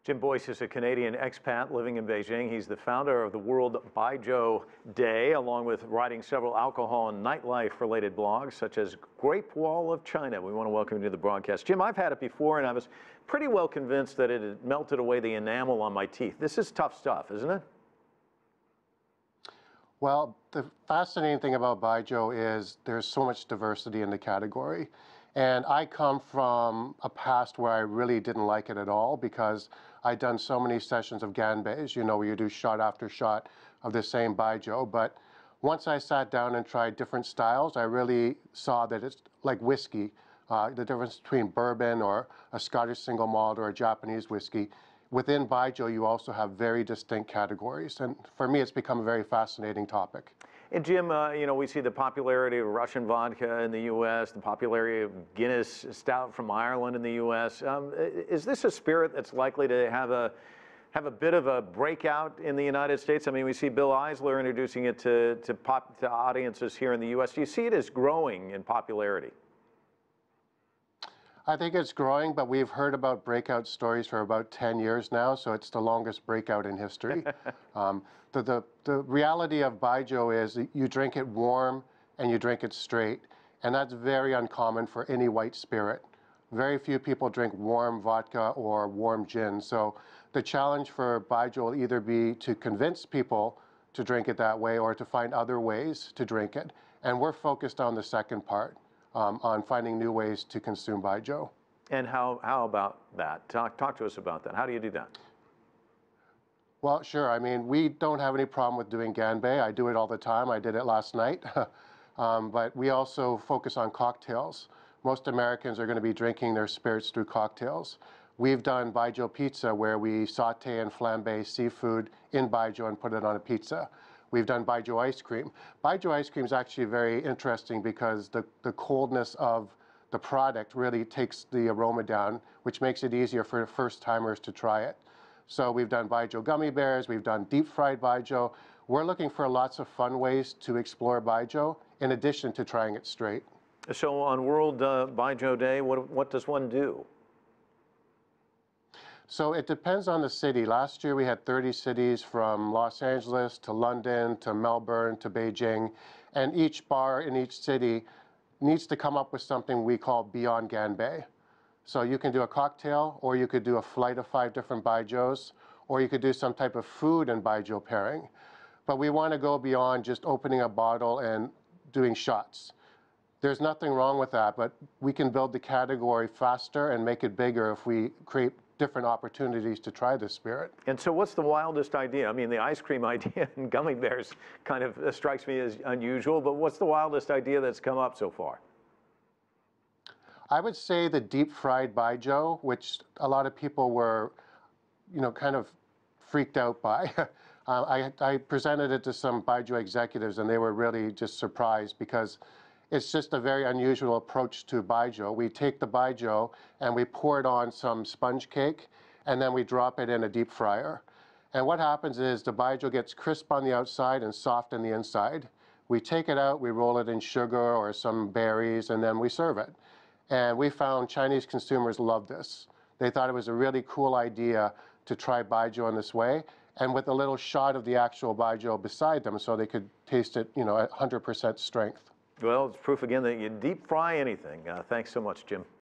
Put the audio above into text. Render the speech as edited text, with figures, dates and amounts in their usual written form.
Jim Boyce is a Canadian expat living in Beijing. He's the founder of the World Baijiu Day, along with writing several alcohol and nightlife-related blogs, such as Grape Wall of China. We want to welcome you to the broadcast. Jim, I've had it before, and I was pretty well convinced that it had melted away the enamel on my teeth. This is tough stuff, isn't it? Well, the fascinating thing about Baijiu is there's so much diversity in the category. And I come from a past where I really didn't like it at all because I'd done so many sessions of ganbeis, where you do shot after shot of the same Baijiu. But once I sat down and tried different styles, I really saw that it's like whiskey, the difference between bourbon or a Scottish single malt or a Japanese whiskey. Within Baijiu, you also have very distinct categories. And for me, it's become a very fascinating topic. And Jim, we see the popularity of Russian vodka in the U.S., the popularity of Guinness Stout from Ireland in the U.S. Is this a spirit that's likely to have a bit of a breakout in the United States? I mean, we see Bill Eisler introducing it to audiences here in the U.S. Do you see it as growing in popularity? I think it's growing, but we've heard about breakout stories for about 10 years now, so it's the longest breakout in history. The reality of Baijiu is you drink it warm and you drink it straight, and that's very uncommon for any white spirit. Very few people drink warm vodka or warm gin, so the challenge for Baijiu will either be to convince people to drink it that way or to find other ways to drink it, and we're focused on the second part. On finding new ways to consume Baijiu. And how about that? Talk to us about that. How do you do that? Well, sure. I mean, we don't have any problem with doing ganbei. I do it all the time. I did it last night. But we also focus on cocktails. Most Americans are going to be drinking their spirits through cocktails. We've done Baijiu pizza where we saute and flambe seafood in Baijiu and put it on a pizza. We've done Baijiu ice cream. Baijiu ice cream is actually very interesting because the coldness of the product really takes the aroma down, which makes it easier for first-timers to try it. So we've done Baijiu gummy bears, we've done deep-fried Baijiu. We're looking for lots of fun ways to explore Baijiu in addition to trying it straight. So on World Baijiu Day, what does one do? So it depends on the city. Last year we had 30 cities from Los Angeles to London to Melbourne to Beijing, and each bar in each city needs to come up with something we call Beyond Ganbei. So you can do a cocktail, or you could do a flight of 5 different Baijius, or you could do some type of food and Baijiu pairing. But we want to go beyond just opening a bottle and doing shots. There's nothing wrong with that, but we can build the category faster and make it bigger if we create different opportunities to try this spirit. And so what's the wildest idea? I mean, the ice cream idea and gummy bears kind of strikes me as unusual, but what's the wildest idea that's come up so far? I would say the deep-fried Baijiu, which a lot of people were, kind of freaked out by. I presented it to some Baijiu executives, and they were really just surprised because it's just a very unusual approach to Baijiu. We take the Baijiu and we pour it on some sponge cake, and then we drop it in a deep fryer. And what happens is the Baijiu gets crisp on the outside and soft on the inside. We take it out, we roll it in sugar or some berries, and then we serve it. And we found Chinese consumers love this. They thought it was a really cool idea to try Baijiu in this way, and with a little shot of the actual Baijiu beside them so they could taste it, at 100% strength. Well, it's proof again that you deep fry anything. Thanks so much, Jim.